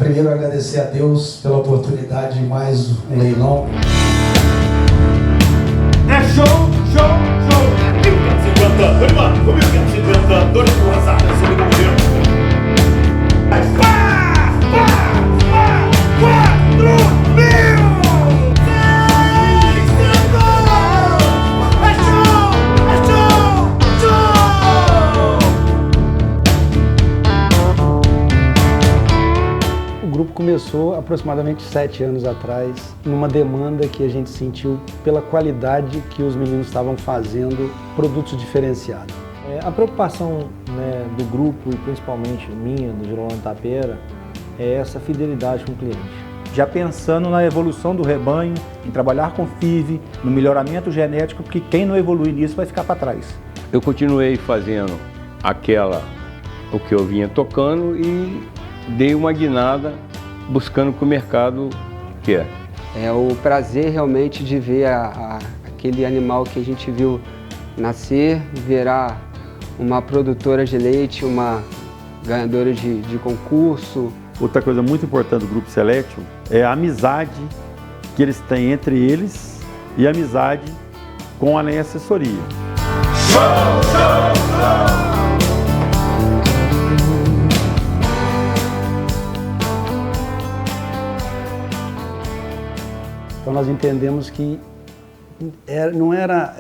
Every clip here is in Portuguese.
primeiro agradecer a Deus pela oportunidade de mais um leilão. É show, show, show! 1.550, Doni Mano, 1.550, Doni Porrasada, você me convidou. 4.000! O grupo começou aproximadamente 7 anos atrás, numa demanda que a gente sentiu pela qualidade que os meninos estavam fazendo produtos diferenciados. A preocupação, né, do grupo e principalmente minha, do Gerolando Tapera, é essa fidelidade com o cliente. Já pensando na evolução do rebanho, em trabalhar com FIV, no melhoramento genético, porque quem não evoluir nisso vai ficar para trás. Eu continuei fazendo o que eu vinha tocando e dei uma guinada buscando o que o mercado quer. É o prazer realmente de ver aquele animal que a gente viu nascer, virar uma produtora de leite, uma ganhadora de concurso. Outra coisa muito importante do Grupo Selection é a amizade que eles têm entre eles e a amizade com a Além Assessoria. Show, show, show! Então nós entendemos que não era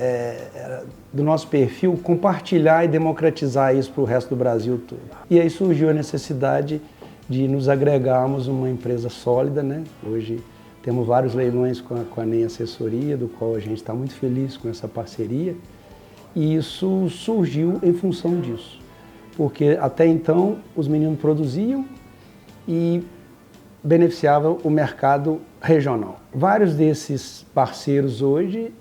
do nosso perfil compartilhar e democratizar isso para o resto do Brasil todo. E aí surgiu a necessidade de nos agregarmos uma empresa sólida, né? Hoje temos vários leilões com a NEM Assessoria, do qual a gente está muito feliz com essa parceria. E isso surgiu em função disso, porque até então os meninos produziam e beneficiavam o mercado regional. Vários desses parceiros hoje,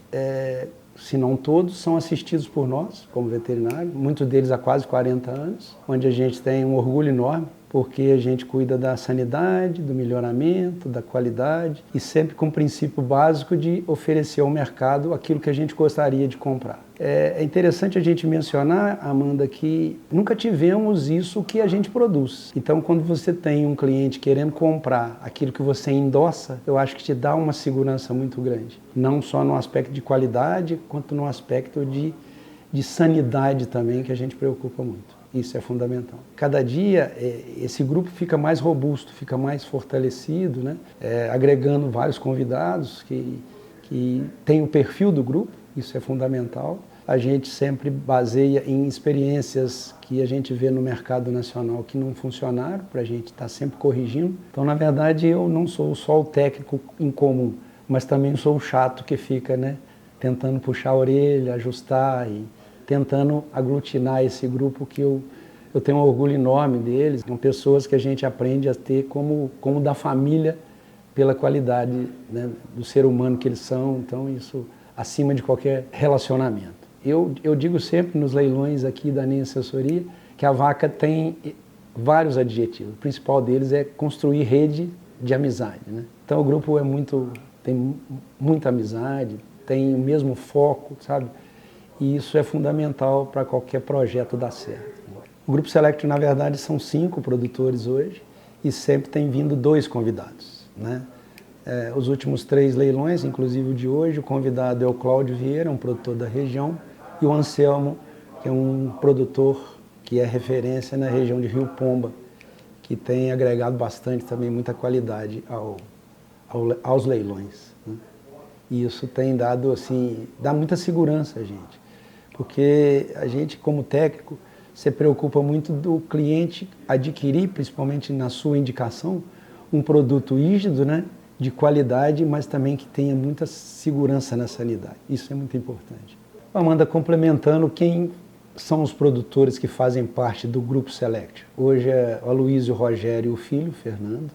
se não todos, são assistidos por nós, como veterinário, muitos deles há quase 40 anos, onde a gente tem um orgulho enorme, porque a gente cuida da sanidade, do melhoramento, da qualidade e sempre com o princípio básico de oferecer ao mercado aquilo que a gente gostaria de comprar. É interessante a gente mencionar, Amanda, que nunca tivemos isso que a gente produz. Então, quando você tem um cliente querendo comprar aquilo que você endossa, eu acho que te dá uma segurança muito grande. Não só no aspecto de qualidade, quanto no aspecto de sanidade também, que a gente preocupa muito. Isso é fundamental. Cada dia esse grupo fica mais robusto, fica mais fortalecido, né? Agregando vários convidados que têm o perfil do grupo, isso é fundamental. A gente sempre baseia em experiências que a gente vê no mercado nacional que não funcionaram, para a gente estar sempre corrigindo. Então, na verdade, eu não sou só o técnico incomum, mas também sou o chato que fica, né, tentando puxar a orelha, ajustar e tentando aglutinar esse grupo que eu tenho um orgulho enorme deles. São pessoas que a gente aprende a ter como da família pela qualidade, né, do ser humano que eles são. Então, isso acima de qualquer relacionamento. Eu digo sempre nos leilões aqui da NEM Assessoria que a vaca tem vários adjetivos. O principal deles é construir rede de amizade, né? Então, o grupo tem muita amizade, tem o mesmo foco, sabe? E isso é fundamental para qualquer projeto dar certo. O Grupo Select, na verdade, são 5 produtores hoje e sempre tem vindo 2 convidados, né? Os últimos 3 leilões, inclusive o de hoje, o convidado é o Cláudio Vieira, um produtor da região, e o Anselmo, que é um produtor que é referência na região de Rio Pomba, que tem agregado bastante também, muita qualidade aos leilões, né? E isso tem dado, assim, dá muita segurança a gente, porque a gente, como técnico, se preocupa muito do cliente adquirir, principalmente na sua indicação, um produto rígido, né, de qualidade, mas também que tenha muita segurança na sanidade. Isso é muito importante. Amanda, complementando, quem são os produtores que fazem parte do Grupo Select? Hoje é o Aloysio Rogério e o filho, Fernando.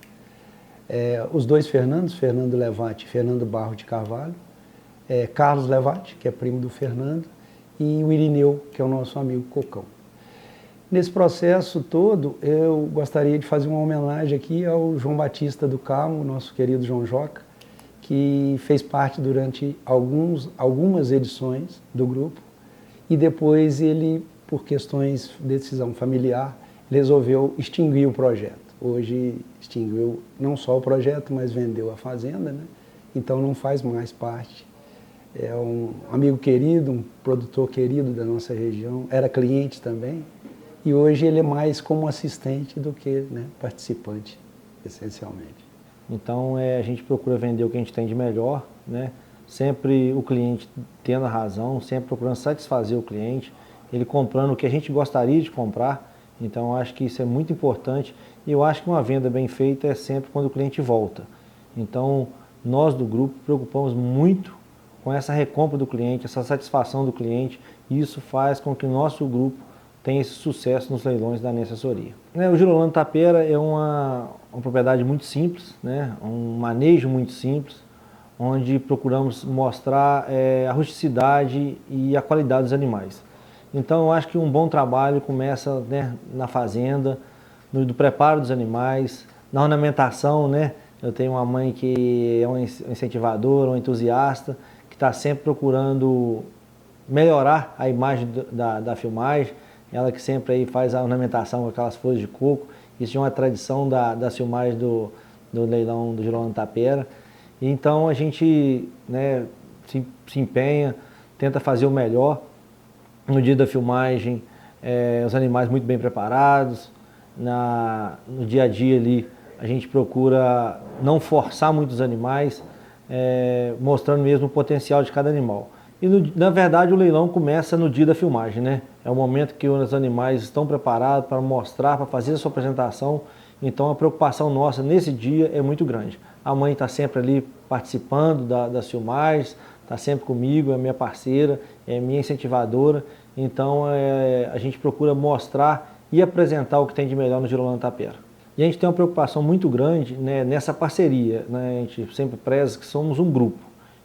Os 2 Fernandos, Fernando Levati e Fernando Barro de Carvalho. Carlos Levati, que é primo do Fernando, e o Irineu, que é o nosso amigo Cocão. Nesse processo todo, eu gostaria de fazer uma homenagem aqui ao João Batista do Carmo, nosso querido João Joca, que fez parte durante algumas edições do grupo e depois ele, por questões de decisão familiar, resolveu extinguir o projeto. hoje extinguiu não só o projeto, mas vendeu a fazenda, né? Então não faz mais parte. É um amigo querido, um produtor querido da nossa região, era cliente também, e hoje ele é mais como assistente do que, né, participante, essencialmente. Então a gente procura vender o que a gente tem de melhor, né? Sempre o cliente tendo a razão, sempre procurando satisfazer o cliente, ele comprando o que a gente gostaria de comprar. Então eu acho que isso é muito importante, e eu acho que uma venda bem feita é sempre quando o cliente volta. Então nós do grupo preocupamos muito com essa recompra do cliente, essa satisfação do cliente, e isso faz com que o nosso grupo tenha esse sucesso nos leilões da ANEA Assessoria. O Girolando Tapera é uma propriedade muito simples, né? Um manejo muito simples, onde procuramos mostrar a rusticidade e a qualidade dos animais. Então eu acho que um bom trabalho começa, né, na fazenda, no preparo dos animais, na ornamentação, né? Eu tenho uma mãe que é uma incentivadora, uma entusiasta, que está sempre procurando melhorar a imagem da filmagem. Ela que sempre aí faz a ornamentação com aquelas folhas de coco. Isso é uma tradição das filmagens do leilão do Girolando Tapera. Então a gente, né, se empenha, tenta fazer o melhor. No dia da filmagem, os animais muito bem preparados. No dia a dia ali, a gente procura não forçar muito os animais, mostrando mesmo o potencial de cada animal. E na verdade o leilão começa no dia da filmagem, né? É o momento que os animais estão preparados para mostrar, para fazer a sua apresentação. Então a preocupação nossa nesse dia é muito grande. A mãe está sempre ali participando das filmagens, está sempre comigo, é minha parceira, é minha incentivadora. Então a gente procura mostrar e apresentar o que tem de melhor no Girolando Tapera. E a gente tem uma preocupação muito grande, né, nessa parceria, né? A gente sempre preza que somos um grupo.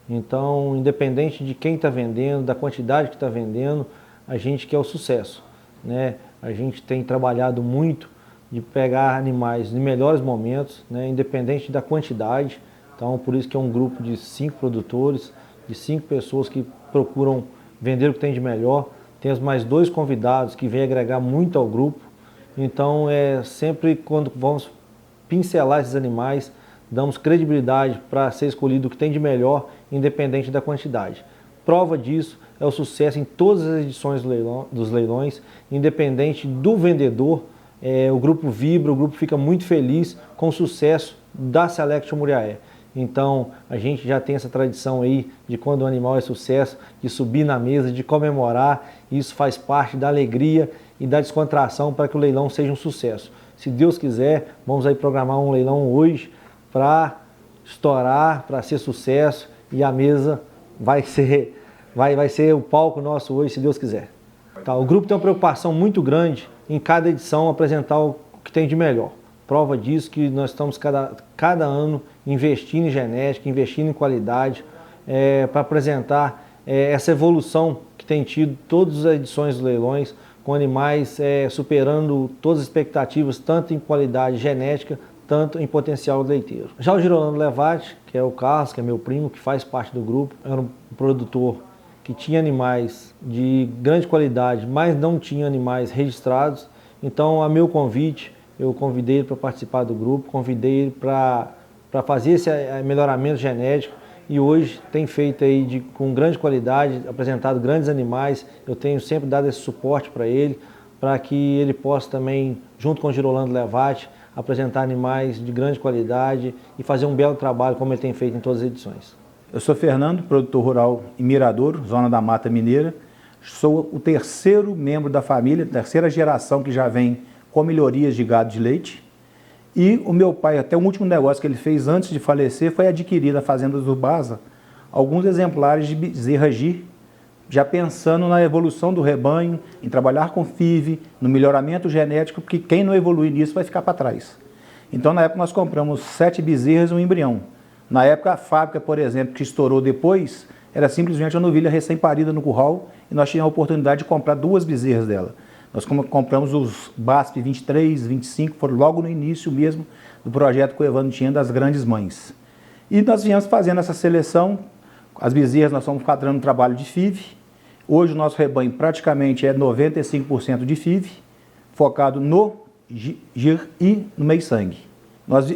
Então, independente de quem está vendendo, da quantidade que está vendendo, a gente quer o sucesso, né? A gente tem trabalhado muito de pegar animais em melhores momentos, né, independente da quantidade. Então, por isso que é um grupo de 5 produtores, de 5 pessoas que procuram vender o que tem de melhor. Temos mais 2 convidados que vêm agregar muito ao grupo. Então, sempre quando vamos pincelar esses animais, damos credibilidade para ser escolhido o que tem de melhor, independente da quantidade. Prova disso é o sucesso em todas as edições dos leilões, independente do vendedor. O grupo vibra, o grupo fica muito feliz com o sucesso da Selection Muriaé. Então, a gente já tem essa tradição aí de quando o animal é sucesso, de subir na mesa, de comemorar. Isso faz parte da alegria e da descontração para que o leilão seja um sucesso. Se Deus quiser, vamos aí programar um leilão hoje para estourar, para ser sucesso, e a mesa vai ser o palco nosso hoje, se Deus quiser. Tá, o grupo tem uma preocupação muito grande em cada edição apresentar o que tem de melhor. Prova disso que nós estamos cada ano investindo em genética, investindo em qualidade, para apresentar essa evolução que tem tido todas as edições dos leilões, com animais superando todas as expectativas, tanto em qualidade genética, tanto em potencial leiteiro. Já o Girolando Levati, que é o Carlos, que é meu primo, que faz parte do grupo, era um produtor que tinha animais de grande qualidade, mas não tinha animais registrados. Então, a meu convite, eu convidei ele para participar do grupo, convidei ele para fazer esse melhoramento genético, e hoje tem feito aí com grande qualidade, apresentado grandes animais. Eu tenho sempre dado esse suporte para ele, para que ele possa também, junto com o Girolando Levati, apresentar animais de grande qualidade e fazer um belo trabalho, como ele tem feito em todas as edições. Eu sou Fernando, produtor rural em Miradouro, zona da Mata Mineira. Sou o 3º membro da família, 3ª geração que já vem com melhorias de gado de leite. E o meu pai, até o último negócio que ele fez antes de falecer, foi adquirir na fazenda do Baza alguns exemplares de bezerra Gir, já pensando na evolução do rebanho, em trabalhar com FIV, no melhoramento genético, porque quem não evoluir nisso vai ficar para trás. Então, na época, nós compramos 7 bezerras e um embrião. Na época, a fábrica, por exemplo, que estourou depois, era simplesmente uma novilha recém-parida no curral, e nós tínhamos a oportunidade de comprar 2 bezerras dela. Nós compramos os BASP 23, 25, foram logo no início mesmo do projeto que o Evandro tinha das grandes mães. E nós viemos fazendo essa seleção, as bezerras nós estamos fazendo um trabalho de FIV. Hoje o nosso rebanho praticamente é 95% de FIV, focado no GIR e no Meio Sangue.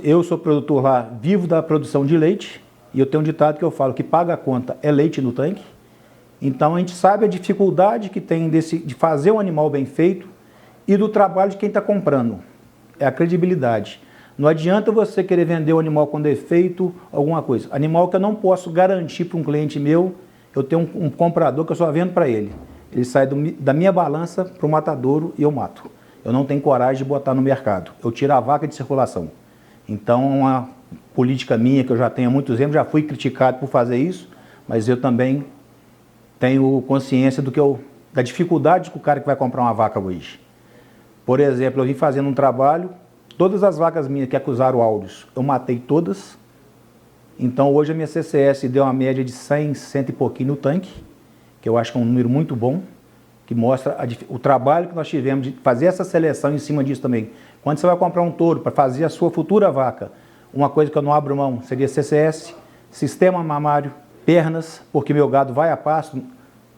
Eu sou produtor lá, vivo da produção de leite, e eu tenho um ditado que eu falo que paga a conta é leite no tanque. Então a gente sabe a dificuldade que tem de fazer um animal bem feito e do trabalho de quem está comprando. É a credibilidade. Não adianta você querer vender um animal com defeito, alguma coisa. Animal que eu não posso garantir para um cliente meu, eu tenho um comprador que eu só vendo para ele. Ele sai da minha balança para o matadouro e eu mato. Eu não tenho coragem de botar no mercado. Eu tiro a vaca de circulação. Então, uma política minha que eu já tenho há muitos anos, já fui criticado por fazer isso, mas eu também tenho consciência da dificuldade que o cara que vai comprar uma vaca hoje. Por exemplo, eu vim fazendo um trabalho, todas as vacas minhas que acusaram áudios, eu matei todas. Então, hoje a minha CCS deu uma média de 100, 100 e pouquinho no tanque, que eu acho que é um número muito bom, que mostra o trabalho que nós tivemos de fazer essa seleção em cima disso também. Quando você vai comprar um touro para fazer a sua futura vaca, uma coisa que eu não abro mão seria CCS, sistema mamário, pernas, porque meu gado vai a pasto,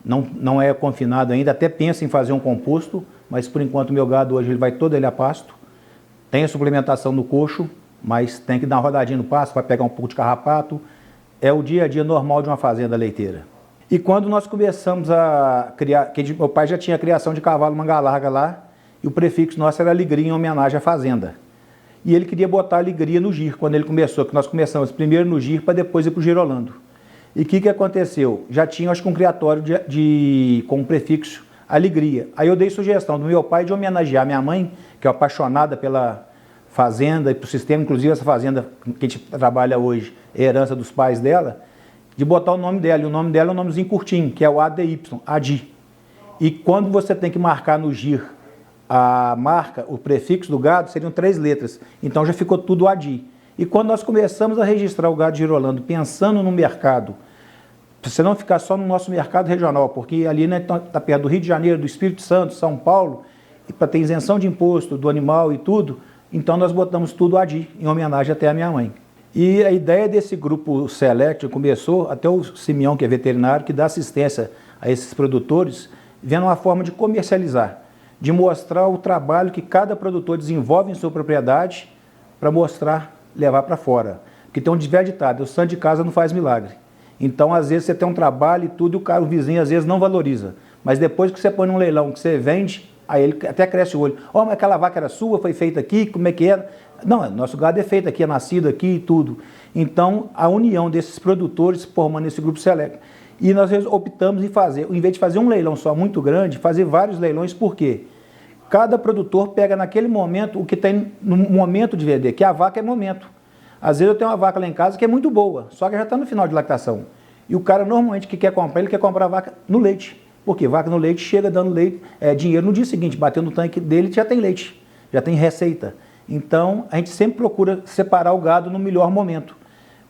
não é confinado ainda, até pensa em fazer um composto, mas por enquanto meu gado hoje ele vai todo ele a pasto. Tem a suplementação no coxo, mas tem que dar uma rodadinha no pasto para pegar um pouco de carrapato. É o dia a dia normal de uma fazenda leiteira. E quando nós começamos a criar, que meu pai já tinha criação de cavalo manga larga lá, e o prefixo nosso era Alegria em homenagem à fazenda. E ele queria botar Alegria no GIR, quando ele começou, que nós começamos primeiro no GIR para depois ir para o Girolando. E o que aconteceu? Já tinha, acho que um criatório com o prefixo Alegria. Aí eu dei sugestão do meu pai de homenagear minha mãe, que é apaixonada pela fazenda e pelo sistema, inclusive essa fazenda que a gente trabalha hoje, é herança dos pais dela, de botar o nome dela. E o nome dela é um nomezinho curtinho, que é o ADY, ADI. E quando você tem que marcar no GIR a marca, o prefixo do gado, seriam 3 letras. Então já ficou tudo ADI. E quando nós começamos a registrar o gado girolando, pensando no mercado, para você não ficar só no nosso mercado regional, porque ali está perto do Rio de Janeiro, do Espírito Santo, São Paulo, e para ter isenção de imposto do animal e tudo, então nós botamos tudo ADI, em homenagem até à minha mãe. E a ideia desse grupo Select começou, até o Simeão, que é veterinário, que dá assistência a esses produtores, vendo uma forma de comercializar, de mostrar o trabalho que cada produtor desenvolve em sua propriedade para mostrar, levar para fora. Porque tem um ditado, o santo de casa não faz milagre. Então, às vezes, você tem um trabalho e tudo, e o vizinho, às vezes, não valoriza. Mas depois que você põe num leilão, que você vende, aí ele até cresce o olho. Mas aquela vaca era sua, foi feita aqui, como é que era? Não, nosso gado é feito aqui, é nascido aqui e tudo. Então, a união desses produtores formando esse grupo Select. E nós optamos em fazer, em vez de fazer um leilão só muito grande, fazer vários leilões, por quê? Cada produtor pega naquele momento o que tem no momento de vender, que a vaca é momento. Às vezes eu tenho uma vaca lá em casa que é muito boa, só que já está no final de lactação. E o cara normalmente que quer comprar, ele quer comprar a vaca no leite. Porque vaca no leite chega dando leite, dinheiro no dia seguinte, batendo no tanque dele já tem leite, já tem receita. Então a gente sempre procura separar o gado no melhor momento,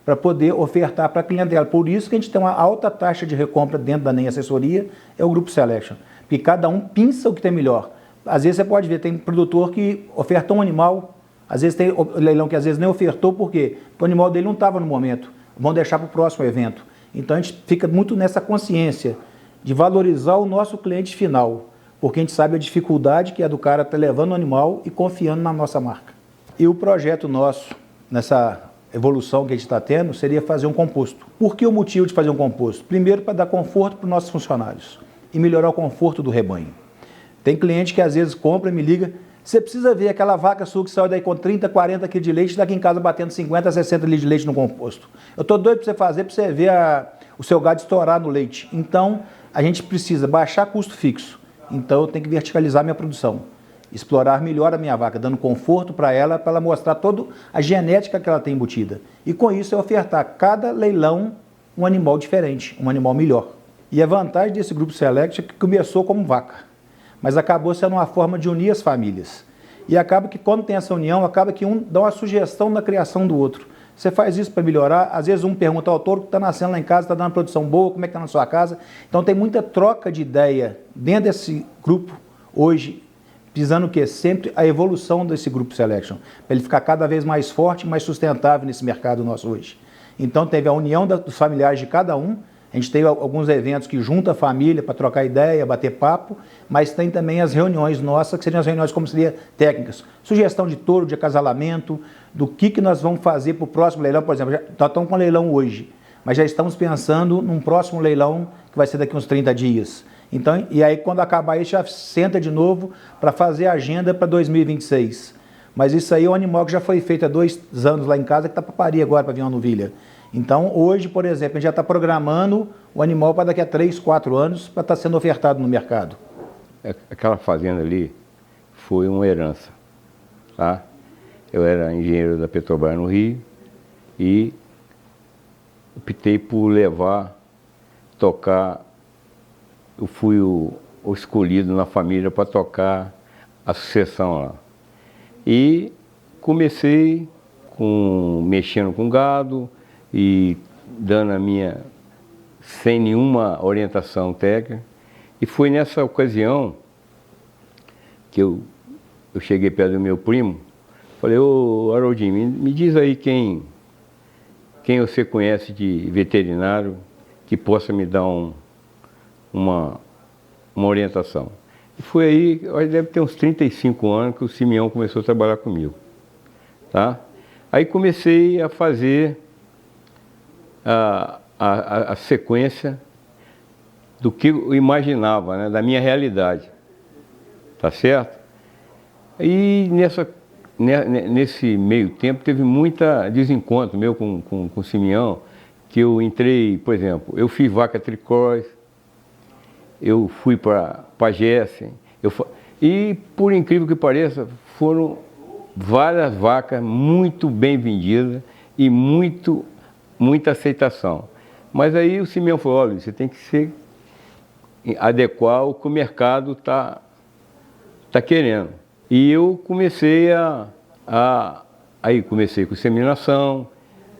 para poder ofertar para a clientela. Por isso que a gente tem uma alta taxa de recompra dentro da NEM Assessoria, é o Grupo Selection. Porque cada um pinça o que tem melhor. Às vezes você pode ver, tem produtor que oferta um animal, às vezes tem leilão que às vezes nem ofertou, por quê? Porque o animal dele não estava no momento, vão deixar para o próximo evento. Então a gente fica muito nessa consciência de valorizar o nosso cliente final, porque a gente sabe a dificuldade que é do cara estar levando o animal e confiando na nossa marca. E o projeto nosso, nessa evolução que a gente está tendo, seria fazer um composto. Por que o motivo de fazer um composto? Primeiro, para dar conforto para os nossos funcionários e melhorar o conforto do rebanho. Tem cliente que às vezes compra e me liga, você precisa ver aquela vaca sua que saiu daí com 30, 40 quilos de leite, está aqui em casa batendo 50, 60 litros de leite no composto. Eu estou doido para você fazer, para você ver o seu gado estourar no leite. Então, a gente precisa baixar custo fixo. Então, eu tenho que verticalizar minha produção. Explorar melhor a minha vaca, dando conforto para ela mostrar toda a genética que ela tem embutida. E com isso, eu ofertar cada leilão um animal diferente, um animal melhor. E a vantagem desse Grupo Select é que começou como vaca, mas acabou sendo uma forma de unir as famílias. E acaba que quando tem essa união, acaba que um dá uma sugestão na criação do outro. Você faz isso para melhorar, às vezes um pergunta ao touro que está nascendo lá em casa, está dando uma produção boa, como é que está na sua casa? Então tem muita troca de ideia dentro desse grupo hoje, pisando o quê? Sempre a evolução desse Grupo Selection, para ele ficar cada vez mais forte e mais sustentável nesse mercado nosso hoje. Então teve a união dos familiares de cada um, A gente tem alguns eventos que junta a família para trocar ideia, bater papo, mas tem também as reuniões nossas, que seriam as reuniões como seria técnicas. Sugestão de touro, de acasalamento, do que nós vamos fazer para o próximo leilão. Por exemplo, nós estamos com leilão hoje, mas já estamos pensando num próximo leilão que vai ser daqui uns 30 dias. Então, e aí quando acabar isso, já senta de novo para fazer a agenda para 2026. Mas isso aí é um animal que já foi feito há 2 anos lá em casa, que está para parir agora para vir uma novilha. Então, hoje, por exemplo, a gente já está programando o animal para daqui a 3, 4 anos para estar sendo ofertado no mercado. Aquela fazenda ali foi uma herança, tá? Eu era engenheiro da Petrobras no Rio e optei por tocar. Eu fui o escolhido na família para tocar a sucessão lá. E comecei mexendo com gado e dando a minha, sem nenhuma orientação técnica. E foi nessa ocasião que eu cheguei perto do meu primo, falei, ô Haroldinho, me diz aí quem você conhece de veterinário que possa me dar uma orientação. E foi aí, deve ter uns 35 anos que o Simeão começou a trabalhar comigo. Tá? Aí comecei a fazer a sequência do que eu imaginava, né, da minha realidade. Tá certo? E nesse meio tempo teve muita desencontro meu com o Simeão, que eu entrei, por exemplo, eu fiz vaca tricós, eu fui para Jessen, e por incrível que pareça, foram várias vacas muito bem vendidas e muita aceitação. Mas aí o Simeão falou, olha, você tem que adequar o que o mercado está querendo. E eu comecei aí comecei com inseminação,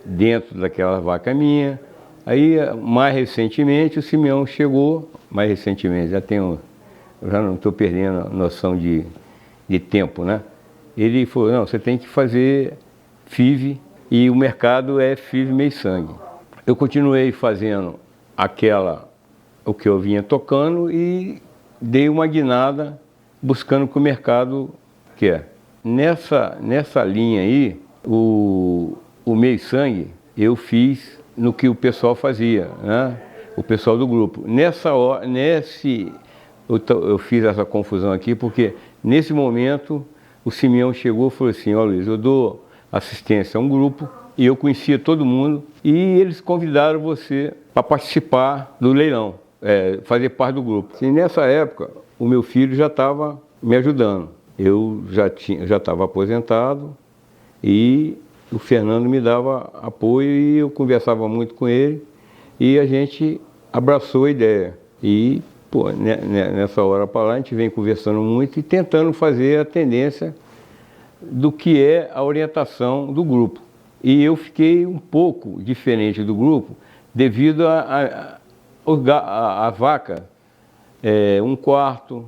dentro daquela vaca minha. Aí, mais recentemente, o Simeão chegou, mais recentemente, eu já não estou perdendo a noção de tempo, né? Ele falou, não, você tem que fazer FIV, e o mercado é FIV meio sangue. Eu continuei fazendo o que eu vinha tocando e dei uma guinada buscando o que o mercado quer. Nessa linha aí, o meio sangue, eu fiz no que o pessoal fazia, né? O pessoal do grupo. Eu fiz essa confusão aqui porque nesse momento o Simeão chegou e falou assim, ó Luiz, eu dou assistência a um grupo e eu conhecia todo mundo e eles convidaram você para participar do leilão, fazer parte do grupo. E nessa época o meu filho já estava me ajudando. Eu já estava aposentado e o Fernando me dava apoio e eu conversava muito com ele e a gente abraçou a ideia. E, nessa hora para lá, a gente vem conversando muito e tentando fazer a tendência do que é a orientação do grupo. E eu fiquei um pouco diferente do grupo devido a vaca 1/4,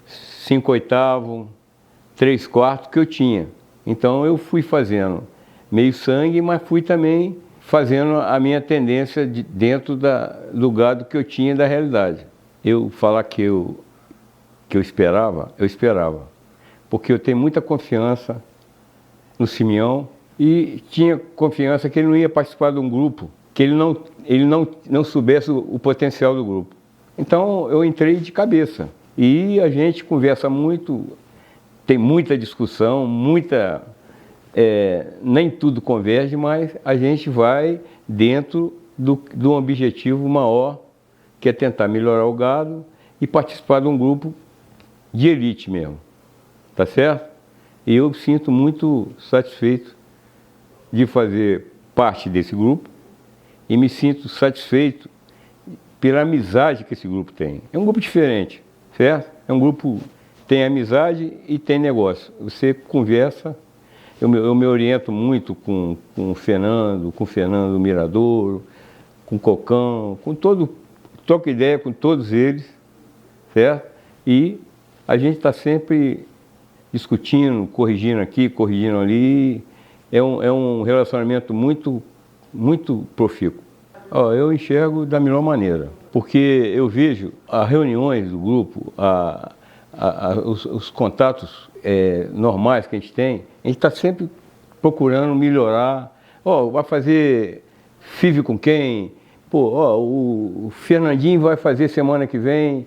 5/8, 3/4 que eu tinha. Então eu fui fazendo meio sangue, mas fui também fazendo a minha tendência dentro do gado que eu tinha da realidade. Eu falar que eu esperava, porque eu tenho muita confiança no Simeão e tinha confiança que ele não ia participar de um grupo, que ele não soubesse o potencial do grupo. Então eu entrei de cabeça e a gente conversa muito, tem muita discussão, nem tudo converge, mas a gente vai dentro do objetivo maior, que é tentar melhorar o gado e participar de um grupo de elite mesmo, tá certo? E eu sinto muito satisfeito de fazer parte desse grupo e me sinto satisfeito pela amizade que esse grupo tem. É um grupo diferente, certo? É um grupo que tem amizade e tem negócio. Você conversa. Eu me oriento muito com o Fernando Miradouro, com o Cocão, troco ideia com todos eles, certo? E a gente está sempre discutindo, corrigindo aqui, corrigindo ali. É um relacionamento muito, muito profícuo. Eu enxergo da melhor maneira, porque eu vejo as reuniões do grupo, os contatos normais que a gente está sempre procurando melhorar. Vai fazer FIV com quem? O Fernandinho vai fazer semana que vem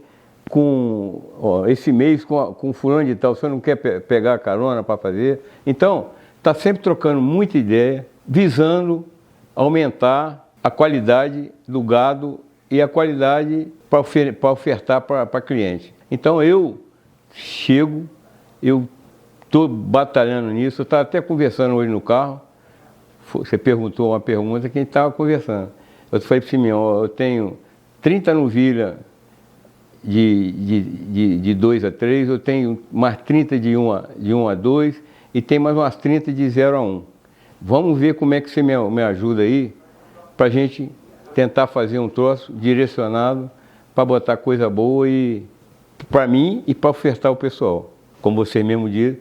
esse mês com fulano de tal, você não quer pegar a carona para fazer? Então, está sempre trocando muita ideia, visando aumentar a qualidade do gado e a qualidade para ofertar para cliente. Então eu estou batalhando nisso, eu estava até conversando hoje no carro, você perguntou uma pergunta que a gente estava conversando. Eu falei para o Simeão, eu tenho 30 novilhas de 2 a 3, eu tenho mais 30 de 1 a 2 e tem mais umas 30 de 0 a 1. Vamos ver como é que você me ajuda aí para a gente tentar fazer um troço direcionado para botar coisa boa e para mim e para ofertar o pessoal. Como você mesmo diz,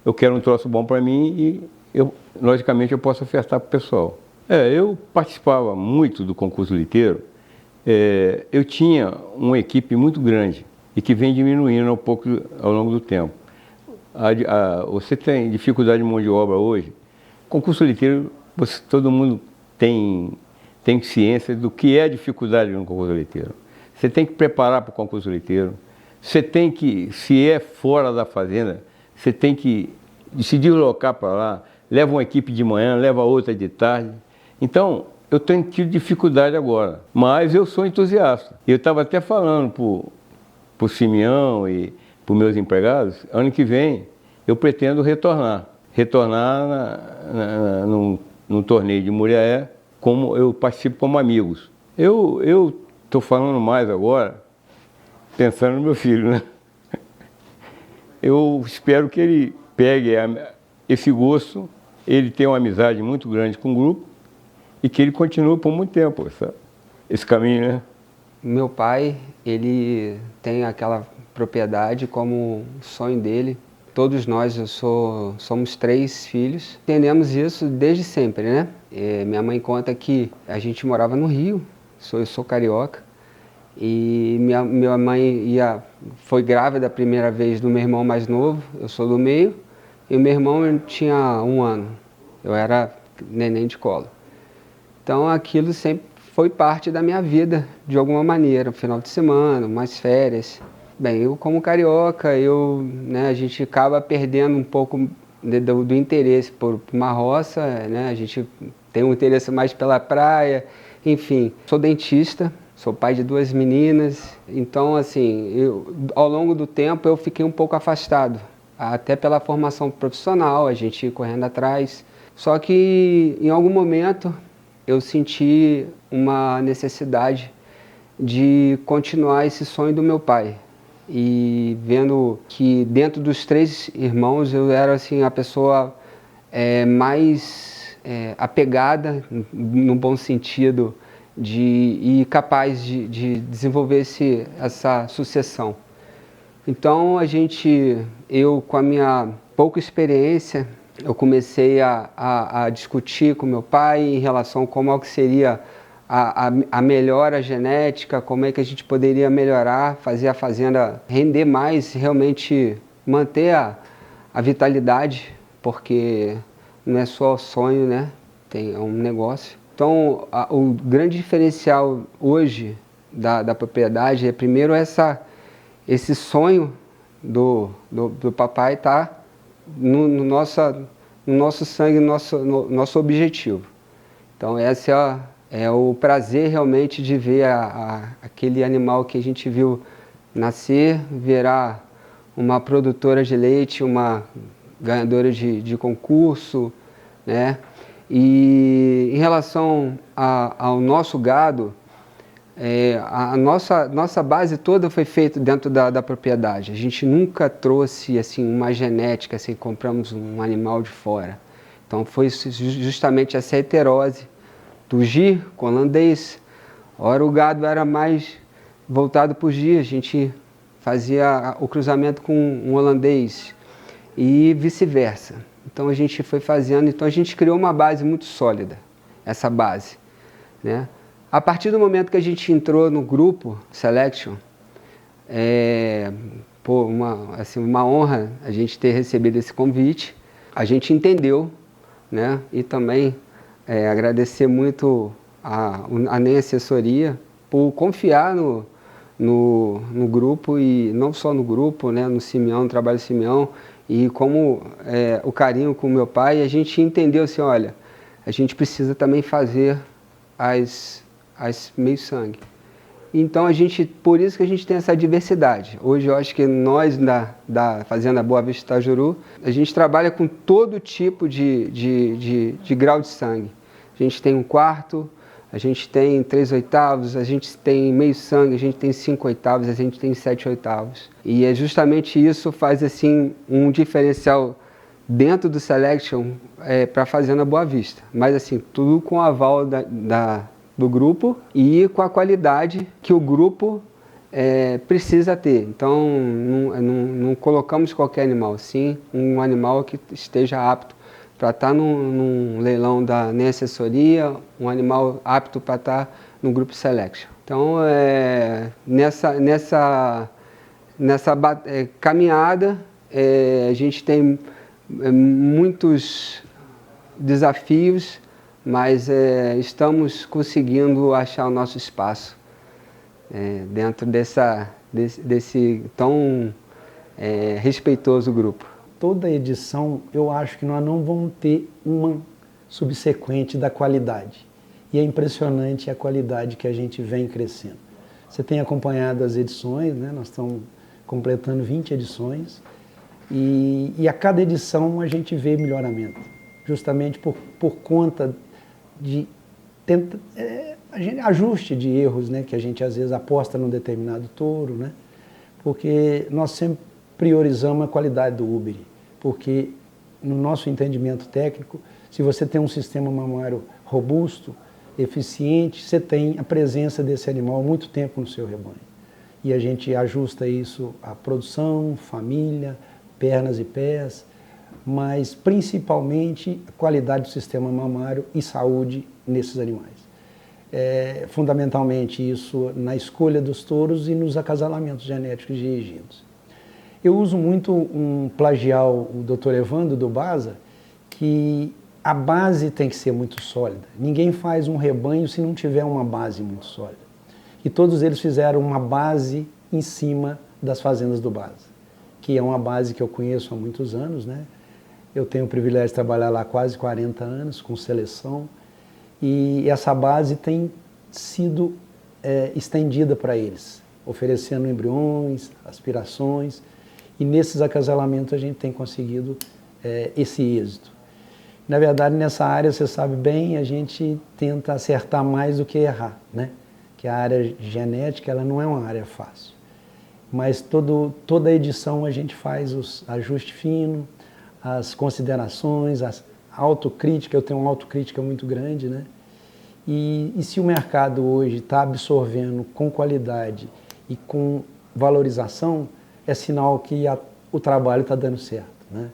eu quero um troço bom para mim e logicamente eu posso ofertar para o pessoal. Eu participava muito do concurso liteiro. Eu tinha uma equipe muito grande e que vem diminuindo um pouco ao longo do tempo. Você tem dificuldade de mão de obra hoje. Concurso liteiro, todo mundo tem ciência do que é a dificuldade no concurso liteiro. Você tem que preparar para o concurso liteiro. Você tem que, se é fora da fazenda, você tem que se deslocar para lá. Leva uma equipe de manhã, leva outra de tarde. Então, eu tenho tido dificuldade agora, mas eu sou entusiasta. Eu estava até falando para o Simeão e para os meus empregados, ano que vem eu pretendo retornar num torneio de Muriaé, como eu participo como amigos. Eu estou falando mais agora, pensando no meu filho, né? Eu espero que ele pegue esse gosto, ele tem uma amizade muito grande com o grupo e que ele continue por muito tempo, esse caminho, né? Meu pai, ele tem aquela propriedade como sonho dele. Todos nós, somos 3 filhos. Entendemos isso desde sempre, né? Minha mãe conta que a gente morava no Rio, eu sou carioca, e minha mãe foi grávida a primeira vez do meu irmão mais novo, eu sou do meio, e o meu irmão tinha 1 ano, eu era neném de colo. Então aquilo sempre foi parte da minha vida, de alguma maneira, final de semana, mais férias. Bem, eu como carioca, a gente acaba perdendo um pouco do interesse por uma roça, né? A gente tem um interesse mais pela praia, enfim. Sou dentista, sou pai de 2 meninas, então assim, ao longo do tempo eu fiquei um pouco afastado, até pela formação profissional, a gente ia correndo atrás. Só que em algum momento eu senti uma necessidade de continuar esse sonho do meu pai. E vendo que dentro dos 3 irmãos eu era assim, a pessoa mais apegada, no bom sentido, e capaz de desenvolver essa sucessão. Então eu com a minha pouca experiência, eu comecei a discutir com meu pai em relação a como que seria a melhora genética, como é que a gente poderia melhorar, fazer a fazenda render mais, realmente manter a vitalidade, porque não é só sonho, né? É um negócio. Então, o grande diferencial hoje da propriedade é, primeiro, esse sonho do papai tá no nosso sangue, no nosso objetivo. Então, esse é o prazer realmente de ver aquele animal que a gente viu nascer, virar uma produtora de leite, uma ganhadora de concurso, né? E em relação ao nosso gado, a nossa base toda foi feita dentro da propriedade. A gente nunca trouxe assim, uma genética, assim, compramos um animal de fora. Então foi justamente essa heterose do gir com holandês. Ora o gado era mais voltado para o gir, a gente fazia o cruzamento com um holandês e vice-versa. Então a gente foi fazendo, então a gente criou uma base muito sólida, essa base, né? A partir do momento que a gente entrou no grupo Selection, uma honra a gente ter recebido esse convite. A gente entendeu, né? E também agradecer muito a NEM Assessoria por confiar no grupo, e não só no grupo, né? No Simeão, no trabalho do Simeão, e como o carinho com o meu pai. A gente entendeu assim, olha, a gente precisa também fazer as meio-sangue. Então, por isso que a gente tem essa diversidade. Hoje eu acho que nós da Fazenda Boa Vista Itajuru, a gente trabalha com todo tipo de grau de sangue. A gente tem 1/4, a gente tem 3/8, a gente tem meio sangue, a gente tem 5/8, a gente tem 7/8. E é justamente isso faz assim um diferencial dentro do Selection para a Fazenda Boa Vista. Mas assim, tudo com o aval do grupo e com a qualidade que o grupo precisa ter. Então, não colocamos qualquer animal, sim um animal que esteja apto para estar num leilão da NEM Assessoria, um animal apto para estar no grupo Selection. Então, nessa caminhada, a gente tem muitos desafios, mas estamos conseguindo achar o nosso espaço dentro desse tão respeitoso grupo. Toda edição, eu acho que nós não vamos ter uma subsequente da qualidade. E é impressionante a qualidade que a gente vem crescendo. Você tem acompanhado as edições, né? Nós estamos completando 20 edições, e a cada edição a gente vê melhoramento, justamente por conta de ajuste de erros, né, que a gente às vezes aposta num determinado touro, né, porque nós sempre priorizamos a qualidade do úbere, porque no nosso entendimento técnico, se você tem um sistema mamário robusto, eficiente, você tem a presença desse animal há muito tempo no seu rebanho. E a gente ajusta isso à produção, família, pernas e pés, mas principalmente a qualidade do sistema mamário e saúde nesses animais. Fundamentalmente isso na escolha dos touros e nos acasalamentos genéticos dirigidos. Eu uso muito um plagial, o Dr. Evandro do Baza, que a base tem que ser muito sólida. Ninguém faz um rebanho se não tiver uma base muito sólida. E todos eles fizeram uma base em cima das fazendas do Baza, que é uma base que eu conheço há muitos anos, né? Eu tenho o privilégio de trabalhar lá há quase 40 anos com seleção, e essa base tem sido estendida para eles, oferecendo embriões, aspirações, e nesses acasalamentos a gente tem conseguido esse êxito. Na verdade, nessa área, você sabe bem, a gente tenta acertar mais do que errar, né? Que a área genética, ela não é uma área fácil. Mas toda edição a gente faz os ajustes finos, as considerações, a autocrítica. Eu tenho uma autocrítica muito grande, né? E se o mercado hoje está absorvendo com qualidade e com valorização, é sinal que o trabalho está dando certo, né?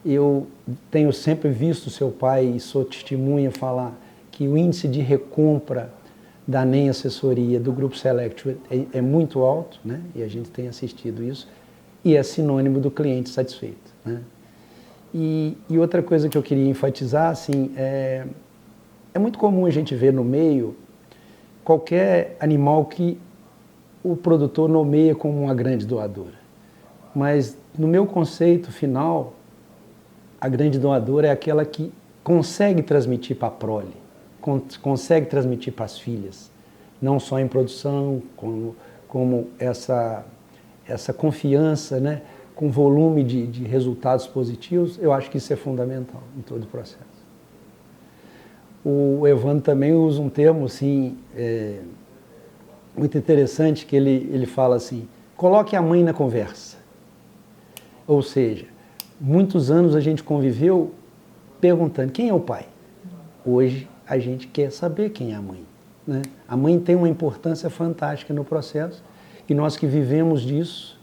Eu tenho sempre visto seu pai, e sou testemunha, falar que o índice de recompra da NEM Assessoria, do Grupo Select, é muito alto, né? E a gente tem assistido isso, e é sinônimo do cliente satisfeito, né? E outra coisa que eu queria enfatizar, assim, é muito comum a gente ver no meio qualquer animal que o produtor nomeia como uma grande doadora. Mas, no meu conceito final, a grande doadora é aquela que consegue transmitir para a prole, consegue transmitir para as filhas, não só em produção, como essa confiança, né, com volume de resultados positivos. Eu acho que isso é fundamental em todo o processo. O Evandro também usa um termo assim, muito interessante, que ele fala assim: coloque a mãe na conversa. Ou seja, muitos anos a gente conviveu perguntando quem é o pai. Hoje a gente quer saber quem é a mãe, né? A mãe tem uma importância fantástica no processo, e nós que vivemos disso,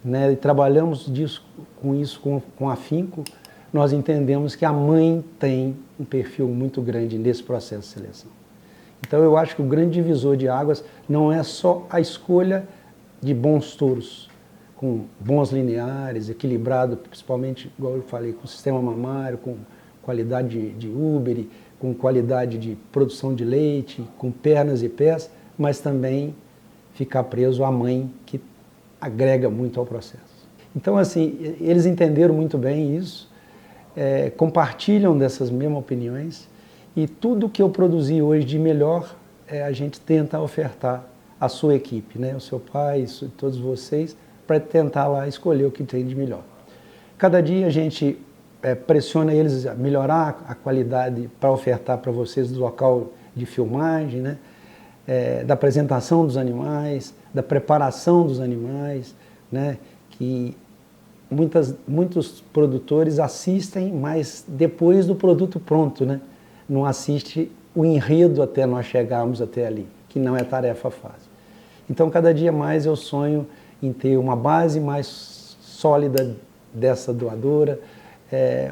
né, e trabalhamos com isso com afinco, nós entendemos que a mãe tem um perfil muito grande nesse processo de seleção. Então eu acho que o grande divisor de águas não é só a escolha de bons touros, com bons lineares, equilibrado, principalmente, igual eu falei, com sistema mamário, com qualidade de úbere, com qualidade de produção de leite, com pernas e pés, mas também ficar preso à mãe, que agrega muito ao processo. Então, assim, eles entenderam muito bem isso, compartilham dessas mesmas opiniões, e tudo que eu produzi hoje de melhor, a gente tenta ofertar à sua equipe, né? O seu pai, todos vocês, para tentar lá escolher o que tem de melhor. Cada dia a gente pressiona eles a melhorar a qualidade para ofertar para vocês do local de filmagem, né? Da apresentação dos animais, da preparação dos animais, né? Que muitos produtores assistem, mas depois do produto pronto, né? Não assiste o enredo até nós chegarmos até ali, que não é tarefa fácil. Então, cada dia mais eu sonho em ter uma base mais sólida dessa doadora,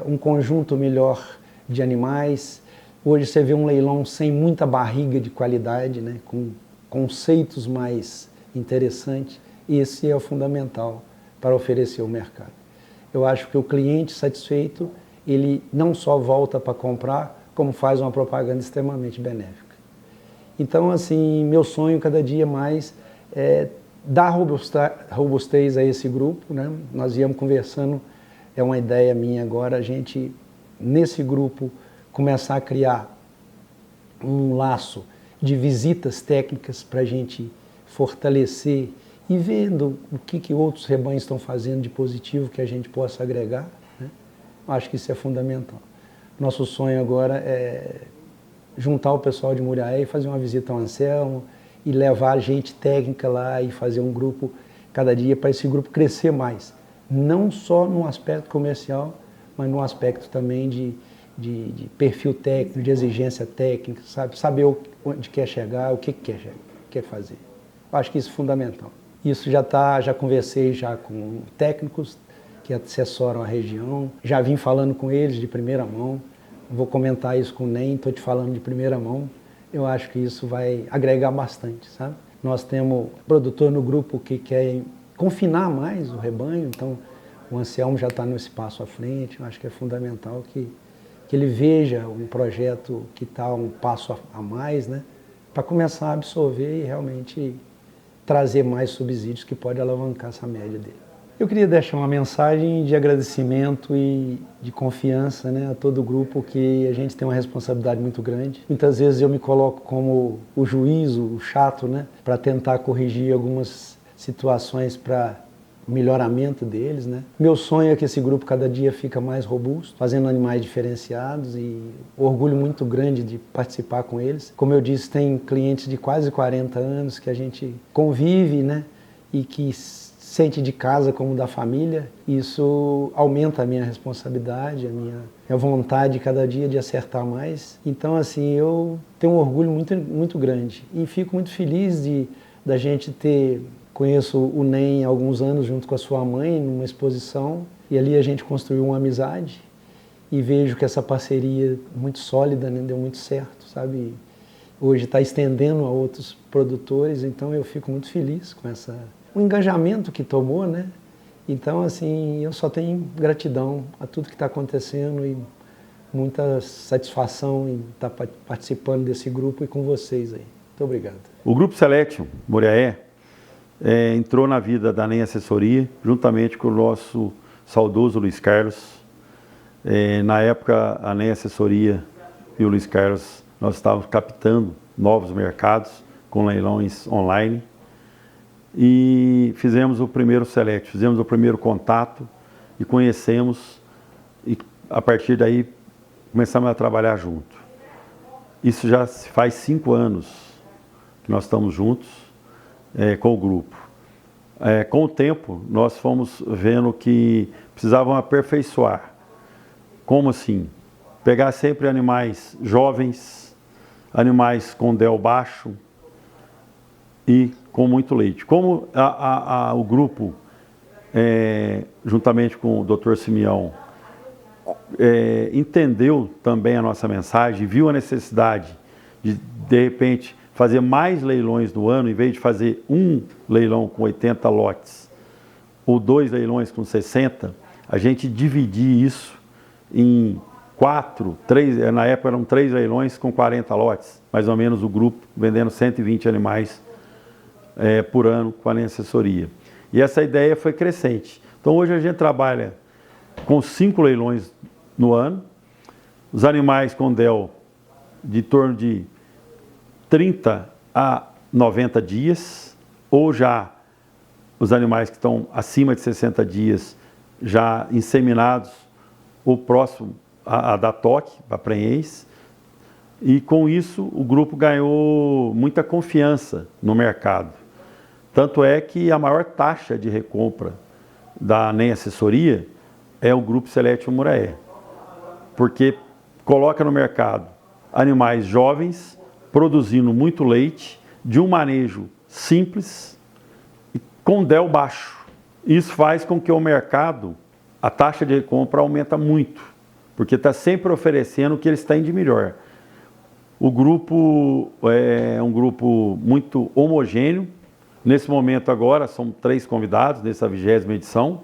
um conjunto melhor de animais. Hoje você vê um leilão sem muita barriga de qualidade, né? Com conceitos mais interessantes, e esse é o fundamental para oferecer ao mercado. Eu acho que o cliente satisfeito, ele não só volta para comprar, como faz uma propaganda extremamente benéfica. Então, assim, meu sonho cada dia mais é dar robustez a esse grupo, né? Nós íamos conversando, é uma ideia minha agora, a gente, nesse grupo, começar a criar um laço de visitas técnicas para a gente fortalecer e vendo o que outros rebanhos estão fazendo de positivo que a gente possa agregar, né? Acho que isso é fundamental. Nosso sonho agora é juntar o pessoal de Muriaé e fazer uma visita ao Anselmo e levar gente técnica lá e fazer um grupo cada dia para esse grupo crescer mais. Não só no aspecto comercial, mas no aspecto também de perfil técnico, de exigência técnica, sabe? Saber onde quer chegar, o que quer fazer. Eu acho que isso é fundamental. Isso já conversei já com técnicos que assessoram a região, já vim falando com eles de primeira mão, vou comentar isso com o NEM, estou te falando de primeira mão. Eu acho que isso vai agregar bastante, sabe? Nós temos produtor no grupo que quer confinar mais o rebanho, então o Anselmo já está nesse passo à frente. Eu acho que é fundamental que ele veja um projeto que está um passo a mais, né? Para começar a absorver e realmente trazer mais subsídios que pode alavancar essa média dele. Eu queria deixar uma mensagem de agradecimento e de confiança, né, a todo o grupo, que a gente tem uma responsabilidade muito grande. Muitas vezes eu me coloco como o juiz, o chato, né, para tentar corrigir algumas situações para melhoramento deles, né. Meu sonho é que esse grupo cada dia fica mais robusto, fazendo animais diferenciados, e orgulho muito grande de participar com eles. Como eu disse, tem clientes de quase 40 anos que a gente convive, né, e que sente de casa como da família. Isso aumenta a minha responsabilidade, a minha vontade cada dia de acertar mais. Então, assim, eu tenho um orgulho muito, muito grande e fico muito feliz da gente ter... Conheço o NEM há alguns anos junto com a sua mãe numa exposição, e ali a gente construiu uma amizade e vejo que essa parceria muito sólida, né, deu muito certo, sabe? Hoje está estendendo a outros produtores, então eu fico muito feliz com o engajamento que tomou, né? Então, assim, eu só tenho gratidão a tudo que está acontecendo e muita satisfação em estar participando desse grupo e com vocês aí. Muito obrigado. O Grupo Selection Muriaé entrou na vida da NEM Assessoria, juntamente com o nosso saudoso Luiz Carlos. Na época, a NEM Assessoria e o Luiz Carlos, nós estávamos captando novos mercados com leilões online. E fizemos o primeiro select, fizemos o primeiro contato e conhecemos, e a partir daí começamos a trabalhar junto. Isso já se faz 5 anos que nós estamos juntos com o grupo. Com o tempo, nós fomos vendo que precisavam aperfeiçoar. Como assim? Pegar sempre animais jovens, animais com DEL baixo e com muito leite. Como o grupo, juntamente com o Dr. Simeão, entendeu também a nossa mensagem, viu a necessidade de repente, fazer mais leilões no ano, em vez de fazer um leilão com 80 lotes ou 2 leilões com 60, a gente dividir isso em 4, 3, na época eram 3 leilões com 40 lotes, mais ou menos o grupo vendendo 120 animais por ano com a Além Assessoria. E essa ideia foi crescente. Então hoje a gente trabalha com 5 leilões no ano, os animais com DEL de torno de 30 a 90 dias, ou já os animais que estão acima de 60 dias já inseminados, ou próximo a dar toque, a prenhez. E com isso o grupo ganhou muita confiança no mercado. Tanto é que a maior taxa de recompra da NEM Assessoria é o Grupo Seletium Muraé, porque coloca no mercado animais jovens, produzindo muito leite, de um manejo simples e com DEL baixo. Isso faz com que o mercado, a taxa de recompra aumenta muito, porque está sempre oferecendo o que eles têm de melhor. O grupo é um grupo muito homogêneo. Nesse momento agora, são 3 convidados nessa 20ª edição,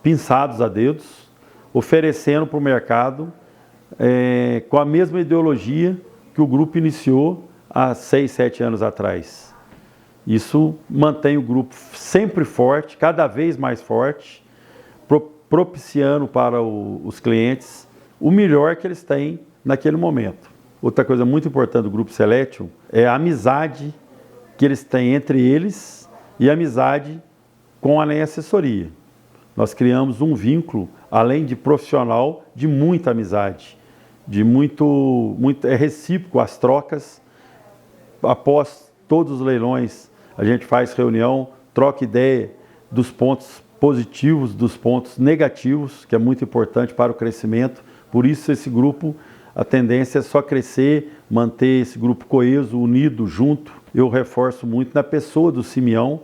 pinçados a dedos, oferecendo para o mercado com a mesma ideologia que o grupo iniciou há 6, 7 anos atrás. Isso mantém o grupo sempre forte, cada vez mais forte, propiciando para os clientes o melhor que eles têm naquele momento. Outra coisa muito importante do Grupo Seletium é a amizade que eles têm entre eles e a amizade com a NEM Assessoria. Nós criamos um vínculo, além de profissional, de muita amizade, é recíproco as trocas. Após todos os leilões, a gente faz reunião, troca ideia dos pontos positivos, dos pontos negativos, que é muito importante para o crescimento. Por isso esse grupo, a tendência é só crescer, manter esse grupo coeso, unido, junto. Eu reforço muito na pessoa do Simeão,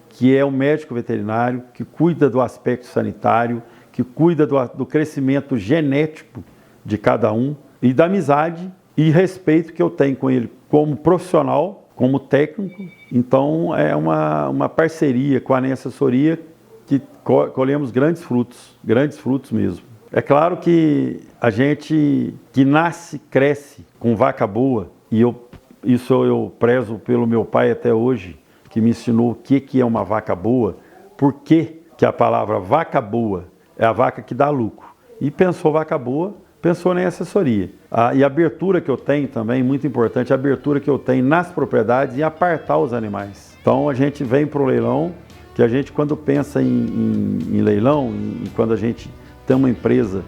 que é o médico veterinário, que cuida do aspecto sanitário, que cuida do crescimento genético de cada um, e da amizade e respeito que eu tenho com ele como profissional, como técnico. Então é uma parceria com a NEM Assessoria que colhemos grandes frutos mesmo. É claro que a gente que nasce, cresce com vaca boa, e isso eu prezo pelo meu pai até hoje, que me ensinou o que é uma vaca boa, por que a palavra vaca boa é a vaca que dá lucro. E pensou vaca boa, pensou na assessoria. E a abertura que eu tenho também, muito importante, a abertura que eu tenho nas propriedades e apartar os animais. Então a gente vem para o leilão, que a gente quando pensa em leilão, e quando a gente tem uma empresa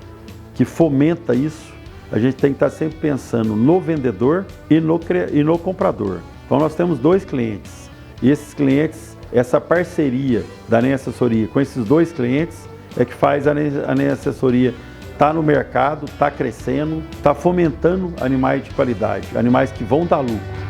que fomenta isso, a gente tem que estar sempre pensando no vendedor e no comprador. Então nós temos 2 clientes, e esses clientes, essa parceria da NEM Assessoria com esses 2 clientes é que faz a NEM Assessoria estar no mercado, estar crescendo, estar fomentando animais de qualidade, animais que vão dar lucro.